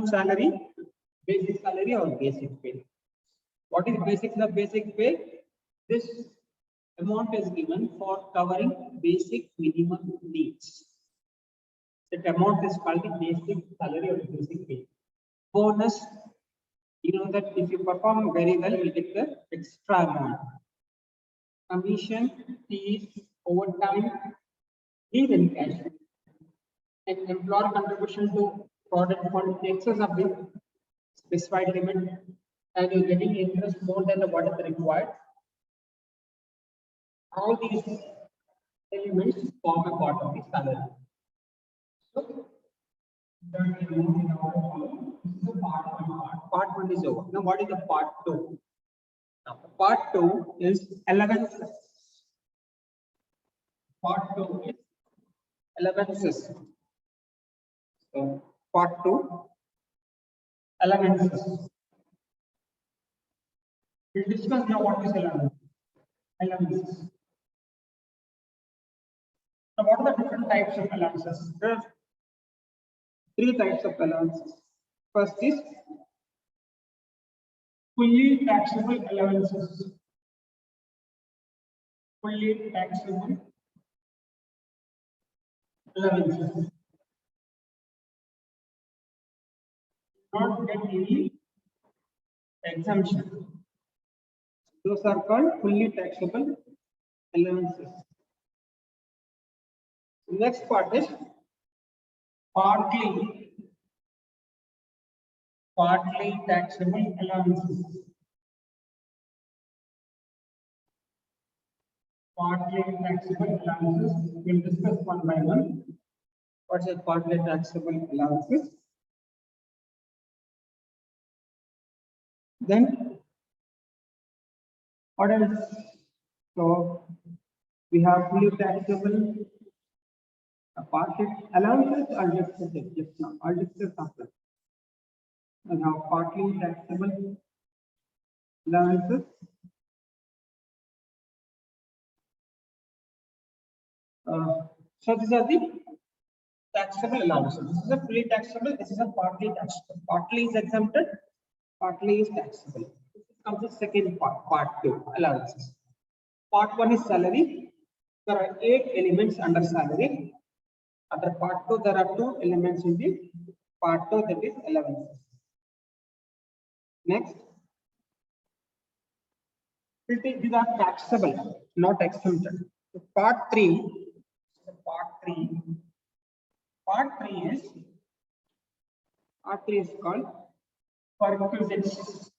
month salary, basic salary or basic pay. What is basic? The basic pay. This amount is given for covering basic minimum needs. That amount is called the basic salary or basic pay. Bonus, you know that if you perform very well, you get the extra amount. Commission, fees, overtime, leave encashment, and employer contribution to product fund in excess of the specified limit, and you're getting interest more than what is required. All these elements form a part of the salary. So, that is in our column. This is the part one. Part one is over. Now, what is the part two? Now, part two is allowances. Part two is allowances. So, part two, allowances. We'll discuss now what is allowance. Allowances. Now, what are the different types of allowances? There are three types of allowances. First is fully taxable allowances. Fully taxable allowances. Not get any exemption. Those are called fully taxable allowances. Next part is partly taxable allowances. Partly taxable allowances. We'll discuss one by one. What's a partly taxable allowances? Then what else? So we have fully taxable. Partly allowances are just now. I'll discuss after. We have partly taxable allowances. So these are the taxable allowances. This is a fully taxable. This is a partly taxable. Partly is exempted. Partly is taxable. This comes the second part. Part two, allowances. Part one is salary. There are 8 elements under salary. Under part 2, there are 2 elements in the part 2, that is allowances. Next, these are taxable, not exempted. So part 3 is called perquisites. Part 3 is called perquisites.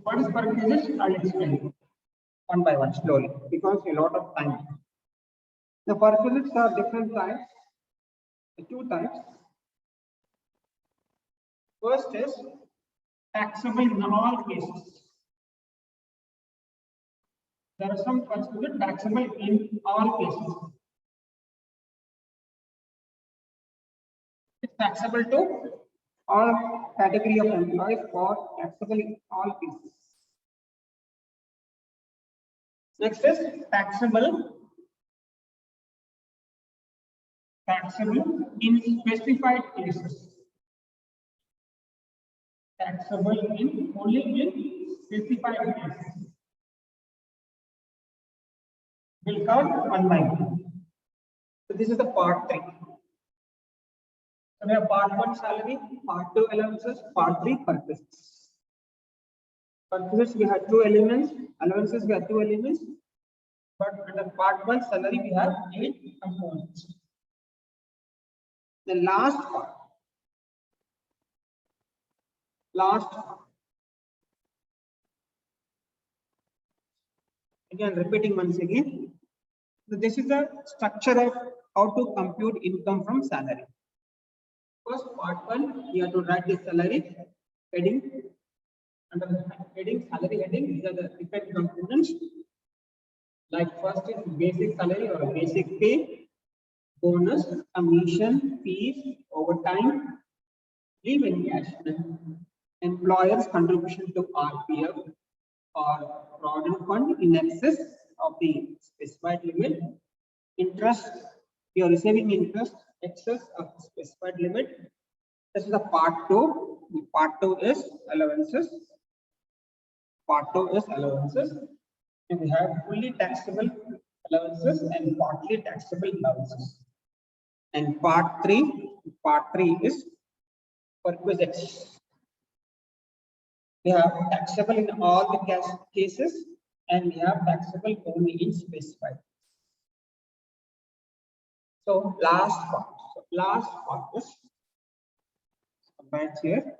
What is perquisites? I'll explain you one by one slowly because a lot of time. The perquisites are different types, 2 types. First is taxable in all cases. There are some perquisites taxable in all cases. It's taxable to all category of employees or taxable in all cases. Next is taxable in specified cases. Taxable in only in specified cases. We'll cover one by one. So this is the part 3. So we have part 1 salary, part 2 allowances, part 3 perquisites. Perquisites we have 2 elements, allowances we have 2 elements, but under part 1 salary we have 8 components. The last part. Again, repeating once again. So this is the structure of how to compute income from salary. First, part 1, you have to write the salary heading. Under the heading, salary heading, these are the different components. Like first is basic salary or basic pay, bonus, commission, fees, overtime, leave encashment, employer's contribution to RPF or provident fund in excess of the specified limit, interest, you are receiving interest excess of specified limit. This is the part 2. The part 2 is allowances. Part 2 is allowances. And we have fully taxable allowances and partly taxable allowances. And part 3 is perquisites. We have taxable in all the cases, and we have taxable only in specified. So last part is right here.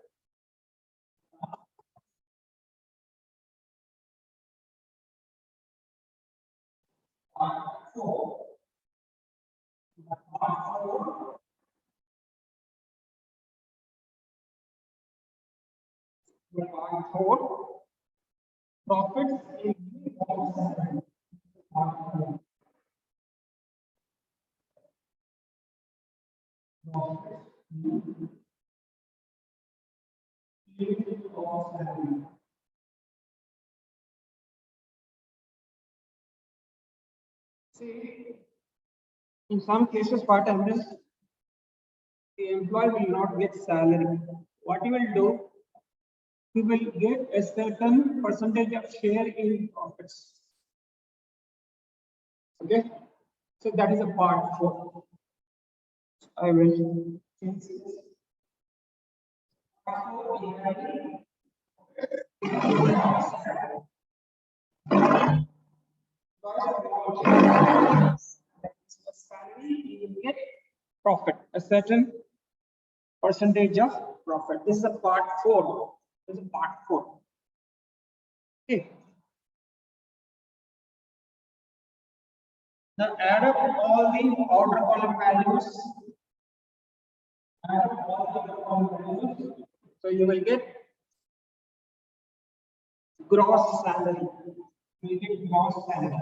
Part 4. Part 4. Profits in See, in some cases, what happens, the employee will not get salary. What he will do, he will get a certain percentage of share in profits. Okay, so that is a part 4. I will change this. You will get profit, a certain percentage of profit. This is a part 4. This is a part 4. Okay. Now add up all the order column values. Add up all the order column values. So you will get gross salary. You will get gross salary.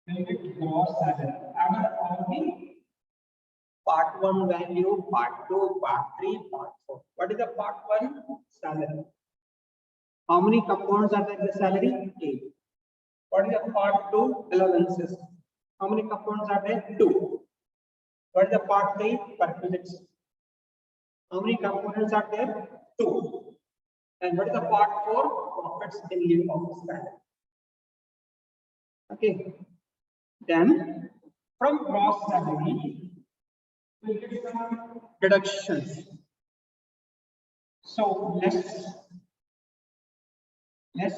You will get gross salary. Add up all the part 1 value, part 2, part 3, part 4. What is the part 1? Salary. How many components are there in the salary? 8. What is the part 2? Allowances. How many components are there? 2. What is the part 3? Perquisites. How many components are there? 2. And what is the part 4? Profits in lieu of salary. Okay. Then from gross salary, we will get some deductions. So less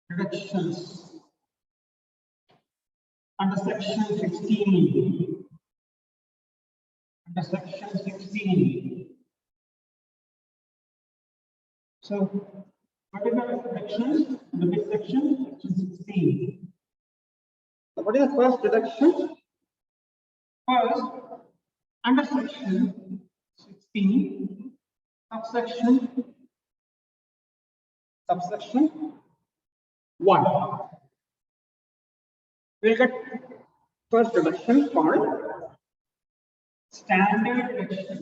deductions under section 16. Under section 16. So what is the deductions under this section? Section 16. So what is the first deduction? First, under section 16, subsection 1. We'll get first deduction called standard deduction.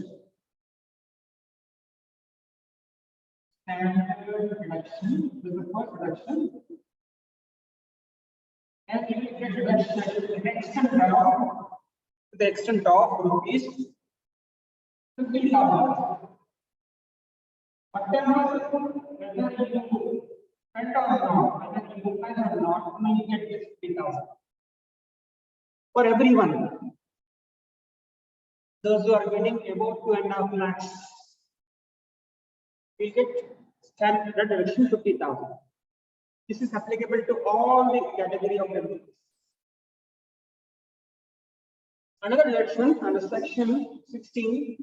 Standard deduction. This is the first deduction. And you will get deduction to the extent of rupees 50,000. Whatever, whether you spend or not, whether you spend or not, you get this 50,000. For everyone, those who are getting above 2.5 lakhs, will get standard deduction 50,000. This is applicable to all the category of employees. Another deduction under section 16,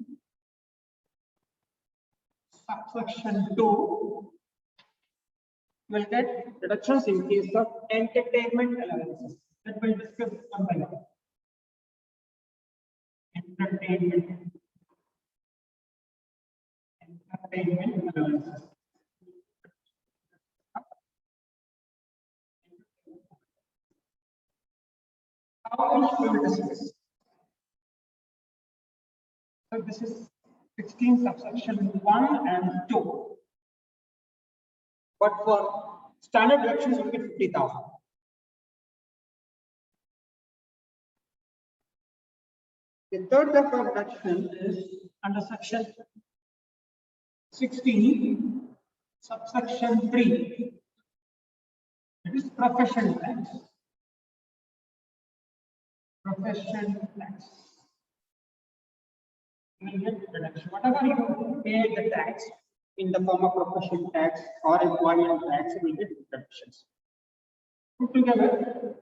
subsection 2, will get deductions in case of entertainment allowances. That will discuss one by one. Entertainment allowances. How much will we discuss? So this is 16 subsection 1 and 2. But for standard deductions, we get 50,000. The third type of reduction is under section 16, subsection 3. It is profession tax. Profession tax. You will get reduction. Whatever you pay the tax in the form of profession tax or employment tax, you will get reductions. Put together,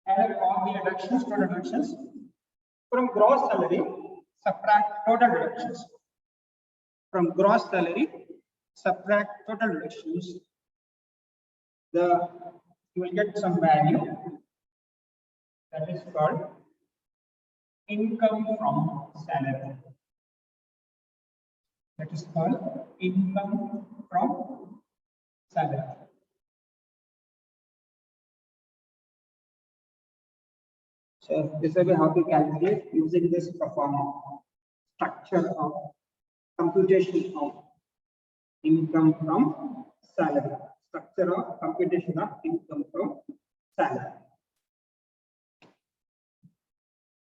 add all the deductions, total deductions. From gross salary, subtract total deductions. From gross salary, subtract total deductions. You will get some value that is called income from salary. That is called income from salary. So this will be how to calculate using this performance structure of computation of income from salary. Structure of computation of income from salary.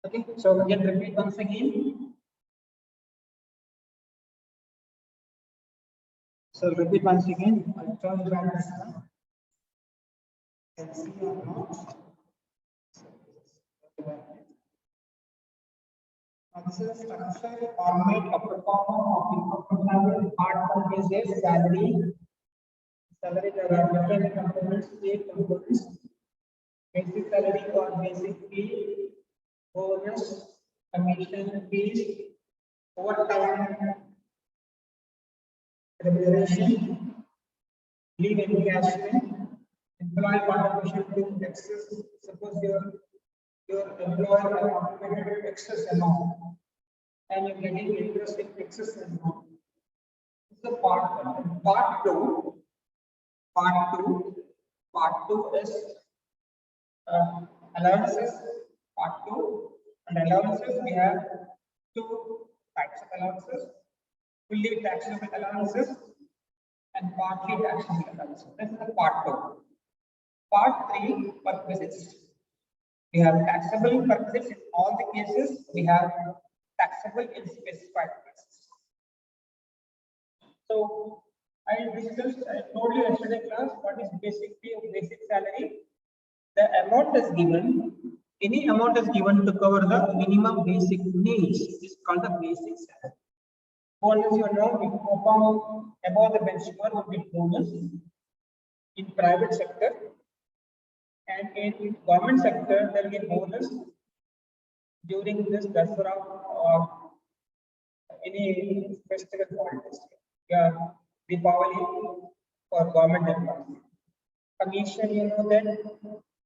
Okay, so we can repeat once again. So repeat once again. I'll turn back this one. Can see or not? This is a structure format of the form of income from salary. Part one is a salary. Salary, there are different components, 8 components. Basic salary or basic pay, bonus, commission fees, overtime, remuneration, leave encashment, employee contribution to excess. Suppose your employer contributed excess amount and you're getting interest in excess amount. This is the part one. Part two is allowances. Part 2 and allowances. We have 2 types of allowances: fully taxable allowances and partly taxable allowances. This is the part 2. Part 3, perquisites. We have taxable perquisites in all the cases. We have taxable in specified cases. So I told you yesterday class what is basic pay or basic salary. The amount is given, any amount is given to cover the minimum basic needs. This is called the basic salary. Bonus, you know, if you perform above the benchmark, would be bonus in private sector, and in government sector there will be bonus during this Dasara or any festival holidays. Yeah, Deepavali for government employees. Commission, you know that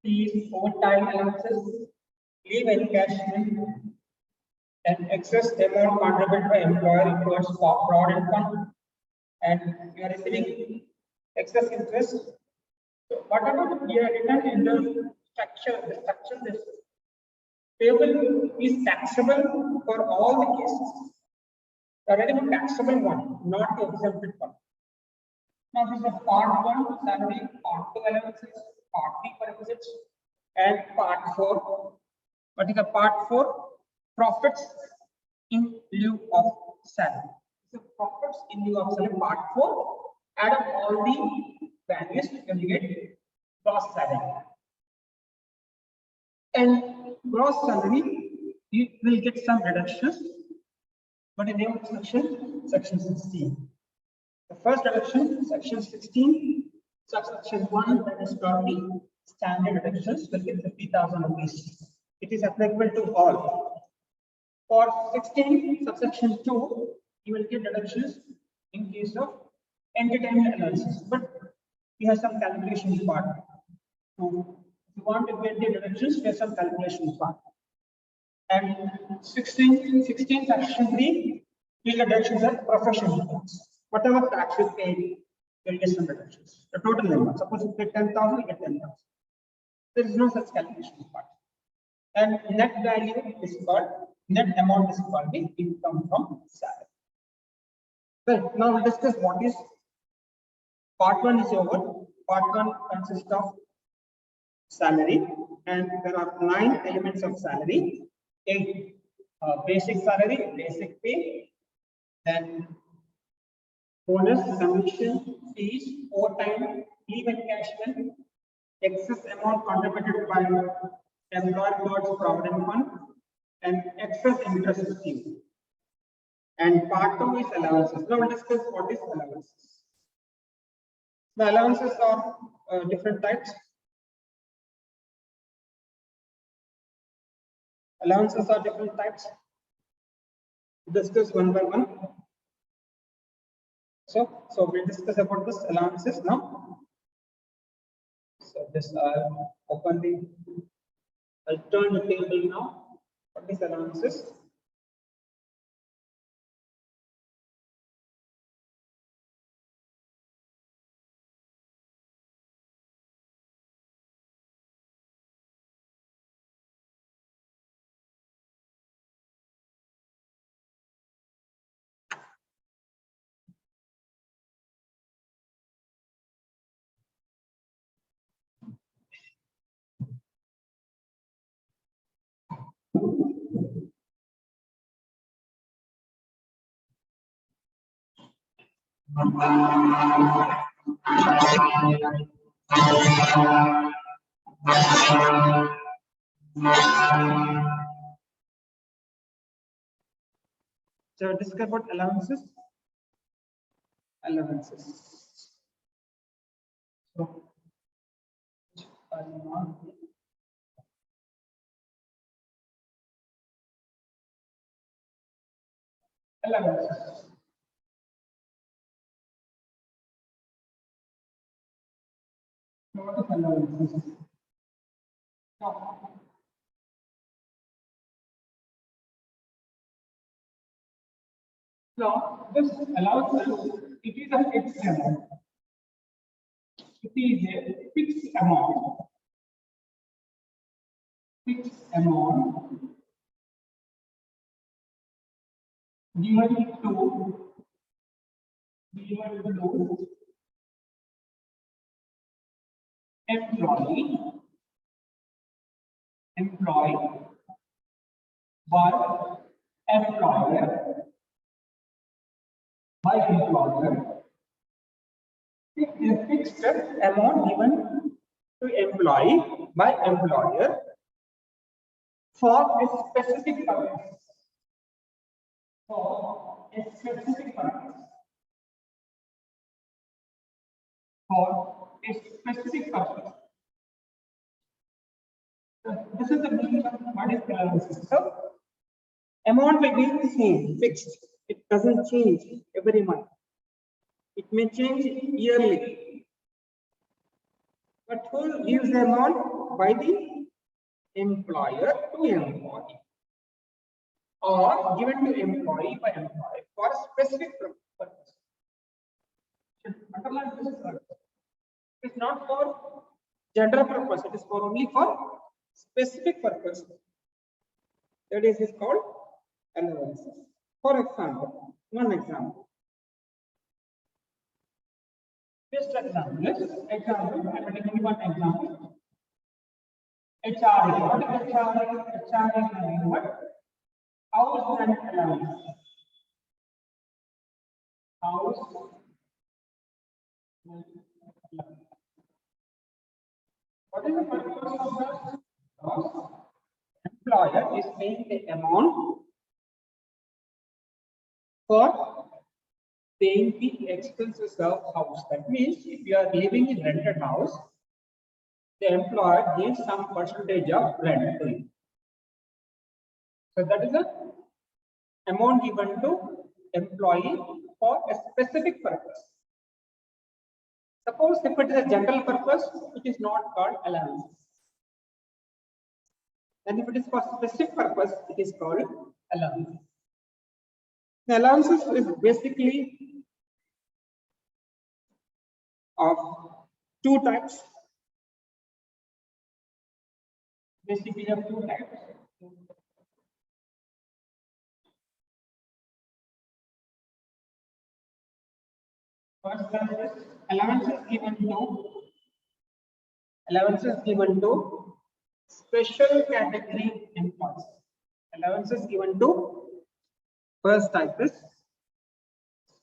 fees, overtime allowances, leave encashment, and excess amount contributed by employer towards fraud and fund, and you are receiving excess interest. So whatever we are written in the structure, this table is taxable for all the cases. The very taxable one, not the exempted one. Now this is a part 1 salary, part 2 allowances, part 3 perquisites, and part 4. What is the part 4? Profits in lieu of salary. So profits in lieu of salary, part 4. Add up all the values, you will get gross salary. And gross salary, you will get some reductions. But in the name of section 16. The first reduction, section 16, subsection 1, that is called the standard reductions, will get 50,000 rupees. It is applicable to all. For 16, subsection 2, you will get reductions in case of entertainment allowances. But we have some calculation part. So if you want to get the reductions, we have some calculation part. And 16 section 3, the reductions are professional tax. Whatever tax you pay, you will get some reductions. The total amount. Suppose you pay 10,000, you get 10,000. There is no such calculation part. And net value is called, net amount is called the income from salary. Well, now we'll discuss what is part 1 is over. Part 1 consists of salary, and there are 9 elements of salary. basic salary, basic pay, then bonus, commission, fees, overtime, leave encashment, excess amount contributed by employer towards provident fund, and excess interest received. And part 2 is allowances. Now we'll discuss what is allowances. The allowances are different types. Allowances are different types. Discuss one by one. So we'll discuss about this allowances now. So this open the. I'll turn the table now. What is allowances? So discuss about allowances. Allowances. So allowances. What is allowances? Now, this allowances, it is a fixed amount. It is a fixed amount. Fixed amount given to employee by employer by employer. It is a fixed amount given to employee by employer for a specific purpose. For a specific purpose. For a specific purpose. So this is the meaning of what is allowances. So amount will be the same, fixed. It doesn't change every month. It may change yearly. But who gives the amount? By the employer to employee, or given to employee by employee for a specific purpose. Underline this word. It is not for general purpose, it is for only for specific purpose. That is called allowances. For example, one example. Just example. I'm taking one example. HRA. What is HRA? HRA is what? House rent allowance. House rent allowance. What is the purpose of that? Because employer is paying the amount for paying the expenses of house. That means if you are living in rented house, the employer gives some percentage of rent to you. So that is the amount given to employee for a specific purpose. Suppose if it is a general purpose, it is not called allowance. And if it is for specific purpose, it is called allowance. The allowances is basically of two types. Basically of two types. First one is allowances given to special category employees. allowances given to first type is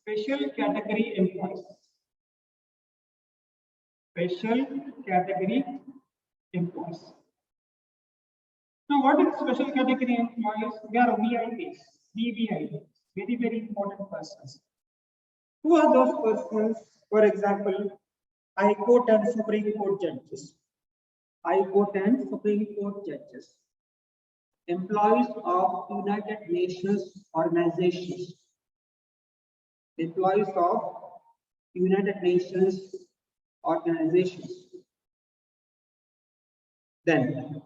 special category employees. Special category employees. Now, what is special category employees? They are VIPs, VVIPs, very, very important persons. Who are those persons? For example, High Court and Supreme Court judges. High Court and Supreme Court judges. Employees of United Nations organizations. Employees of United Nations organizations. Then,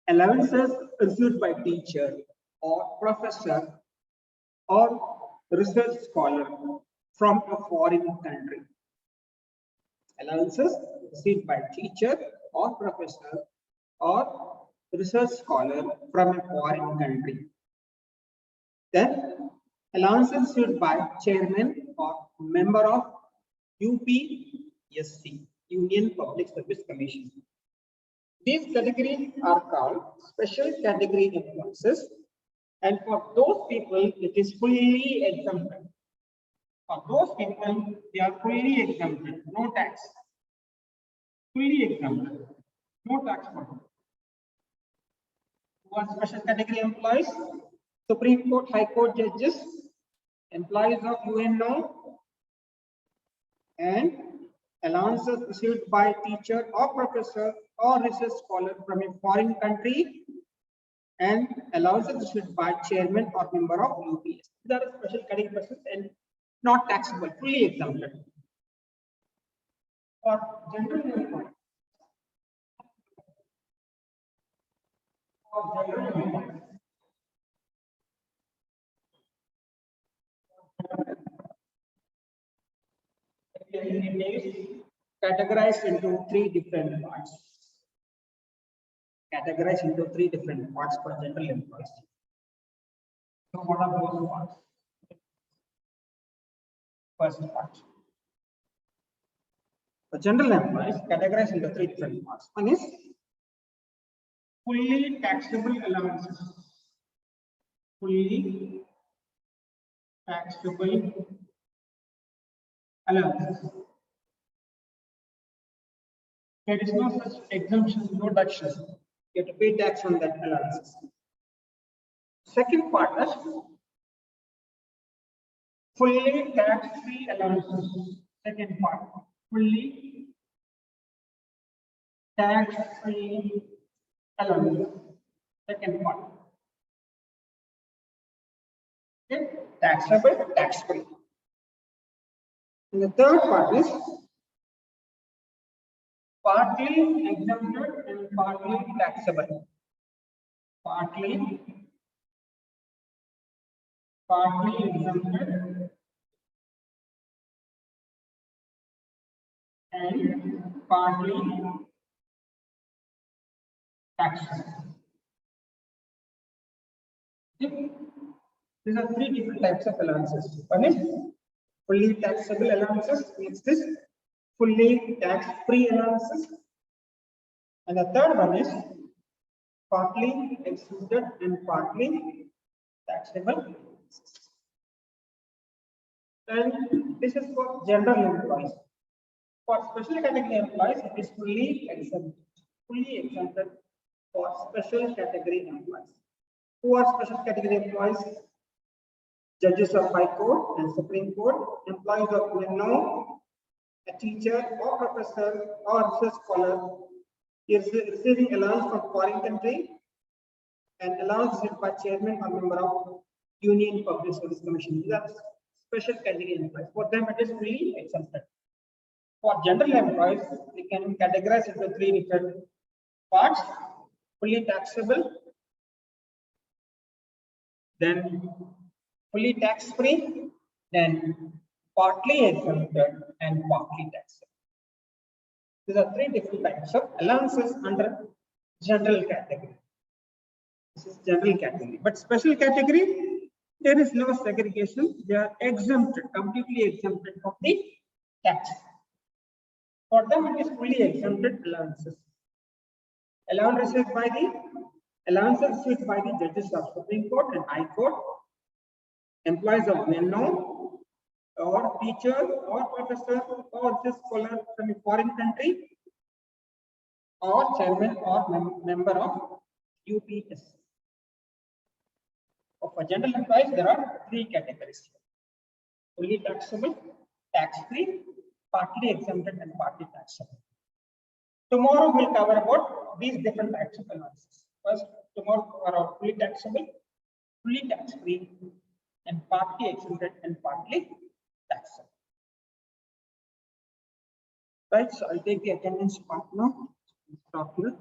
allowances received by teacher or professor or research scholar from a foreign country. Allowances received by teacher or professor or research scholar from a foreign country. Then allowances received by chairman or member of UPSC, Union Public Service Commission. These categories are called special category allowances, and for those people it is fully exempted. For those people, they are fully exempted, no tax. Fully exempted, no tax for them. Who are special category employees? Supreme Court, High Court judges, employees of UNO, and allowances received by teacher or professor or research scholar from a foreign country, and allowances received by chairman or member of UPS. These are special category persons and not taxable, fully exempted. For general employees, it is categorized into three different parts. Categorized into three different parts for general employees. So what are those parts? First part. For general employees, categorized into three different parts. One is fully taxable allowances. Fully taxable allowances. There is no such exemption, no deductions. You have to pay tax on that allowances. Second part is fully tax-free allowances. Second part, fully tax-free allowances. Second part. Okay. Taxable, tax-free. And the third part is partly exempted and partly taxable. Partly exempted and partly taxable. These are three different types of allowances. One is fully taxable allowances, next is fully tax-free allowances, and the third one is partly exempted and partly taxable. And this is for general employees. For special category employees, it is fully exempted for special category employees. Who are special category employees? Judges of High Court and Supreme Court, employees of UNO, a teacher or professor or research scholar is receiving allowance from foreign country, and allowance received by chairman or member of Union Public Service Commission. These are special category employees. For them, it is fully exempted. For general employees, we can categorize into three different parts: fully taxable, then fully tax-free, then partly exempted and partly taxable. These are three different types of allowances under general category. This is general category, but special category, there is no segregation. They are exempted, completely exempted from the tax. For them, it is fully exempted allowances. Allowance received by the Allowances issued by the judges of Supreme Court and High Court, employees of well-known or teachers or professors or just scholar from a foreign country, or chairman or member of UPS. For general employees, there are three categories: fully taxable, tax-free, partly exempted, and partly taxable. Tomorrow we'll cover about these different types of allowances. First, tomorrow are fully taxable, fully tax-free, and partly exempted and partly taxable. Right, so I'll take the attendance part now. Stop here.